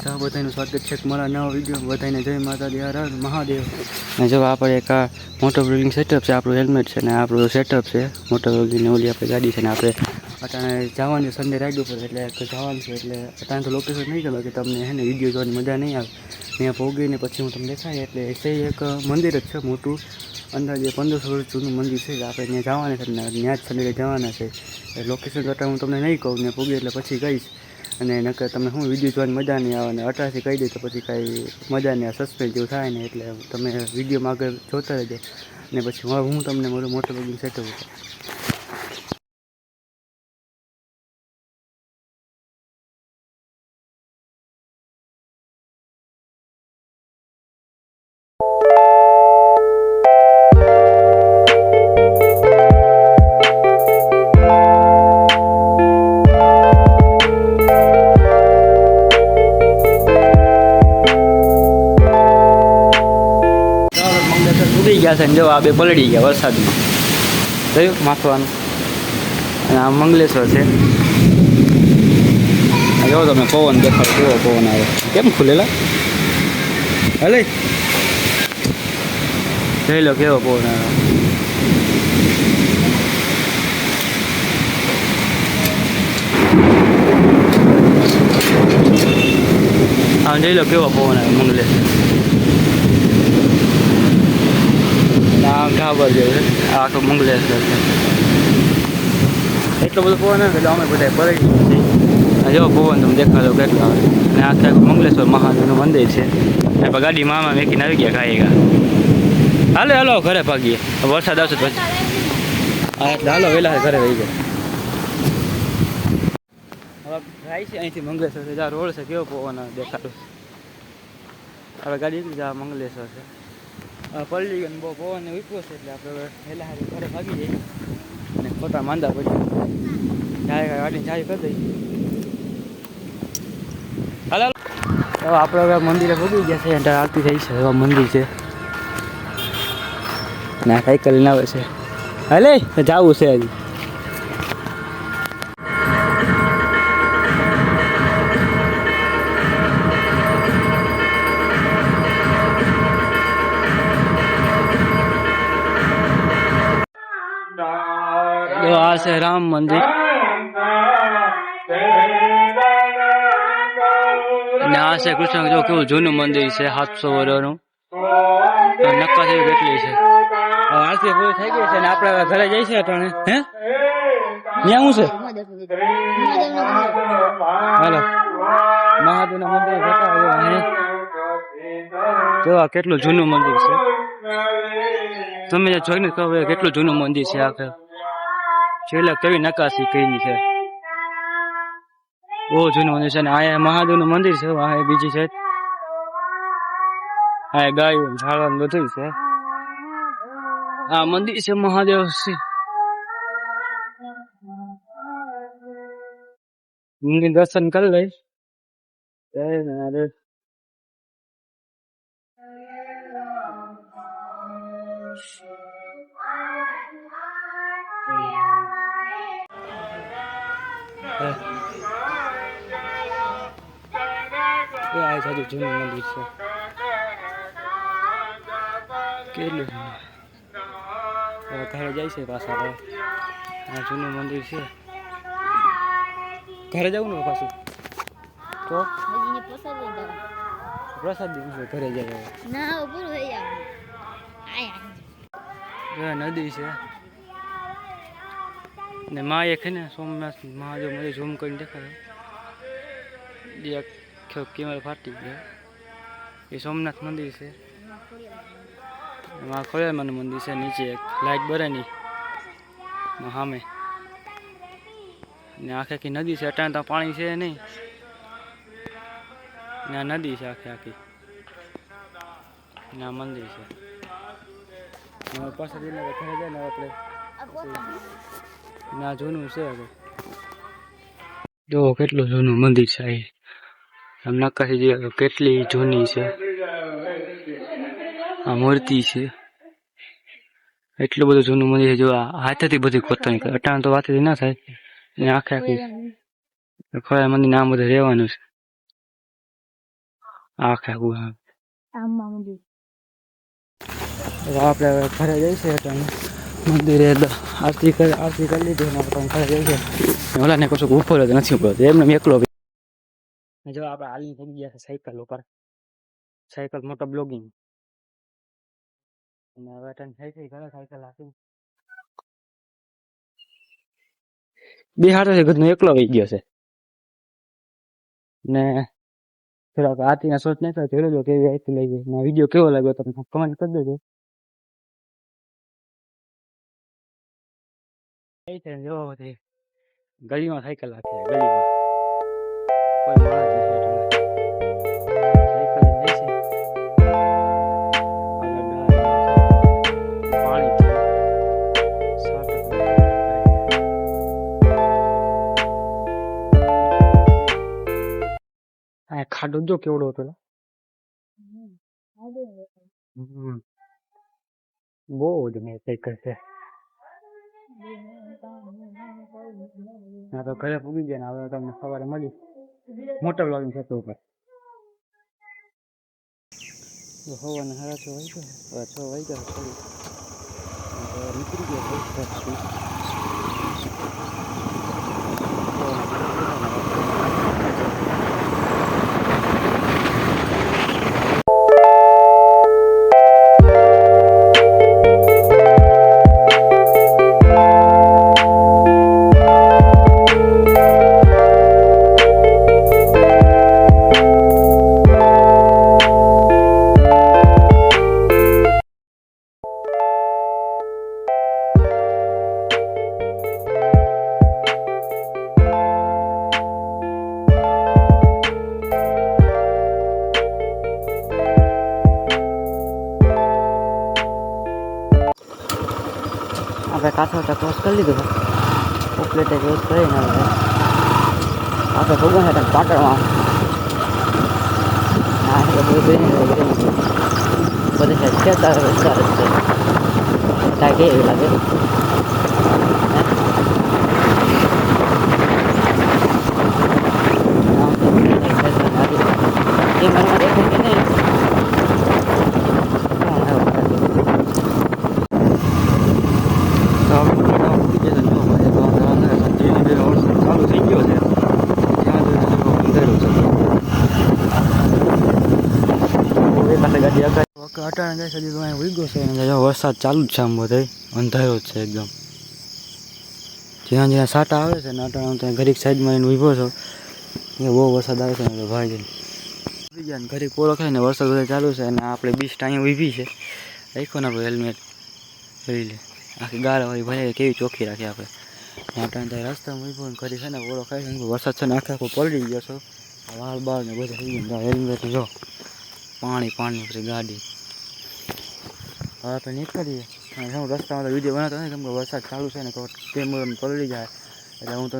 બધાનું સ્વાગત છે મારા નવા વિડીયો. બધાને જય માતાજી, હર હર મહાદેવ. અને જો આપણે એક આ મોટો બ્લોગિંગ સેટઅપ છે, આપણું હેલ્મેટ છે ને આપણું સેટઅપ છે મોટો બ્લોગિંગની ઓલી આપણી ગાડી છે ને આપણે અટાણે જવાનું સન્ડે રાઈડ ઉપર એટલે જવાનું છે એટલે અટાણે તો લોકેશન નહીં ગયો કે તમને હે ને વિડીયો જોવાની મજા નહીં આવે. ત્યાં પહોંચીને પછી હું તમને દેખાય એટલે એ એક મંદિર જ છે મોટું, અંદાજે 1500 વર્ષ જૂનું મંદિર છે. આપણે ત્યાં જવાના છે ને ત્યાં જ સન્ડે જવાના છે. લોકેશન અટાણે હું તમને નહીં કહું, ને પહોંચી એટલે પછી કહીશ. અને નકર તમને શું વિડીયો જોવાની મજા નહીં આવે, અને અટાથી કહી દે તો પછી કાંઈ મજા નહીં આવે, સસ્પેન્સ જેવું થાય ને. એટલે તમે વિડીયોમાં આગળ જોતા રહેજો ને પછી હું તમને મારું મોટો બ્લોગિંગ સેટઅપ ઉપર. ડૂબી ગયા છે ને જો આ બે પલળી ગયા વરસાદમાં, જોયું માથવાનું. અને આ મંગલેશ્વર છે. જો તમે પવન દેખાડો, કેવો પવન આવે, કેમ ખુલેલા હલે જોઈ લો કેવો પવન આવે. હા જોઈ લો કેવો પવન આવે મંગલેશ્વર. આ ઢાબર જે છે આખો મંગલેશ્વર છે. એટલો બધો પવન આવે એટલે અમે બધા પડી છીએ. જેવો પવન તમે દેખાડો કેટલો આવે. અને આખે આખું મંગલેશ્વર મહાદેવનું મંદિર છે. ગાડી મામા મેકીને આવી ગયા ખાઈ ગયા. હાલો હાલો ઘરે ભાગીએ, વરસાદ આવશે પછી. હા એટલે હાલો વહેલા ઘરે રહી ગયા. હવે જાય છે અહીંથી મંગલેશ્વર છે, જ્યાં રોડ છે કેવો પવન આવે દેખાડો. હવે ગાડી એકલી જા મંગલેશ્વર છે. પલળી ગયો બહુ પવન વીપવો છે એટલે આપણે વહેલા હારી ઘરે ભાગી જઈએ અને ખોટા માંદા પછી ચાય ગાડીને ચાય કરી દઈએ. હાલો હવે આપણે હવે મંદિરે ભૂગી ગયા છે. એટલે આરતી થઈ છે, એવા મંદિર છે અને આ સાયકલ લઈને આવે છે. હાલે જવું છે હજી. આ છે રામ મંદિર અને આ છે કૃષ્ણ. જો કેવું જૂનું મંદિર છે, 700 વર્ષનું. નક્કાશી કેટલી છે. આરતી પૂરી થઈ ગઈ છે ને આપણે ઘરે જઈ છે અટાણે. હે ત્યાં શું છે? હાલો મહાદેવના મંદિર જતા જો આ કેટલું જૂનું મંદિર છે. તમે જોઈને કહો કેટલું જૂનું મંદિર છે. આખે છેલ્લા કેવી નકાશી કરી છે, બહુ જૂનું મંદિર છે. ને આ મહાદેવનું મંદિર છે. આ બીજી છે, આ ગાયું ઝાડવાનું બધું છે. આ મંદિર છે મહાદેવ છે. મંદિર દર્શન કરી લઈ. આ સારું જૂનું મંદિર છે. કેટલું ઘરે જાય છે પાછા. આ જૂનું મંદિર છે. ઘરે જવું ને પાછું તો પ્રસાદ દિવસે ઘરે જાય. નદી છે ને માં એક છે ને સોમનાથ મહાદેવ મંદિર ઝૂમ કરીને દેખાય. કેમેરા ફાટી ગયા. એ સોમનાથ મંદિર છે. એમાં ખોડિયારમાંનું મંદિર છે. નીચે એક લાઇટ બરેની સામે ને આખી આખી નદી છે. અટાણે તો પાણી છે નહીં ને આ નદી છે આખી આખી ને આ મંદિર છે. પાછળ ઘરે જાય ને આપણે ના જૂનું છે. હવે જો કેટલું જૂનું મંદિર છે. આમ નકાશી જોઈએ કેટલી જૂની છે. આ મૂર્તિ છે. એટલું બધું જૂનું મંદિર છે. જો હાથેથી બધી કોતરણી કરે. અટાણ તો વાતથી ના થાય. આખે આખી ખોડિયાર મંદિર નામ બધું રહેવાનું છે. આખા ગુહા આમાં મંદિર આપણે હવે ઘરે જઈશે એટલે મંદિરે આરતી કરી લીધી ને આપણે ઘરે જઈશે ઓલાને કશું ઉપર જ નથી પડતો એમને એકલો જો આપણે હાલની થઈ ગયા છે સાયકલ ઉપર સાયકલ મોટો બ્લોગિંગ અને હવે ટાઈમ થઈ ગઈ ઘરે સાયકલ આપી બે હાથે છે ઘરનો એકલો વહી ગયો છે ને થોડાક આરતીના શોટ નાખ્યા જોઈ લો કેવી આરતી લઈ ગઈ વિડીયો કેવો લાગ્યો તમને કમેન્ટ કરી દેજો કઈ છે જોવો બધી ગલીમાં સાયકલ રાખી છે ગલીમાં કોઈ માણસ નથી સાયકલ લઈને જાય છે આગળ ગાય પાણી છે આ ખાડો જો કેવડો હતો બહુ જ મેં સાયકલ છે ના તો ઘરે પૂગી ગયા ને હવે તમને સવારે મળી મોટા બ્લોગિંગ થતો ઉપર હવાના સાડા 6 વાગ્યા હવે 6 વાગ્યા નીકળી આપણે કાંઠો ક્રોસ કરી લીધો ઉપલેટે ક્રોસ કરીને આપણે ભગવાન હતા પાટણમાં બધી સાઈડ ખેતર વિસ્તાર જ છે ત્યાં કેવી લાગે અટાણે જાય સુધી તો ઉગો છે અને વરસાદ ચાલુ જ છે આમ બધે અંધારો જ છે એકદમ જ્યાં જ્યાં સાટા આવે છે ને અટાણે ત્યાં ઘડીક સાઈડમાં એને ઊભો છો એ બહુ વરસાદ આવે છે ને ભાઈ ઉભી ગયા ને ઘડીક પોળો ખાય ને વરસાદ બધે ચાલુ છે અને આપણે બીસ્ટ અહીંયા ઊભી છે રાખ્યો ને આપણે હેલ્મેટ જોઈ લે આખી ગાળવાળી ભાઈ કેવી ચોખ્ખી રાખી આપણે અટાણે ત્યાં રસ્તામાં ઊભો ને ઘડી છે ને પોળો ખાય છે વરસાદ છે ને આખે આખો પલળી ગયો છો વાળ બાળ ને બધું થઈ ગયું હેલ્મેટ જો પાણી પછી ગાડી હવે આપણે નીકળીએ હું રસ્તામાં તો વિડીયો બનાવતો નથી કેમ કે વરસાદ ચાલુ છે ને કેમેરો પલળી જાય એટલે હું તો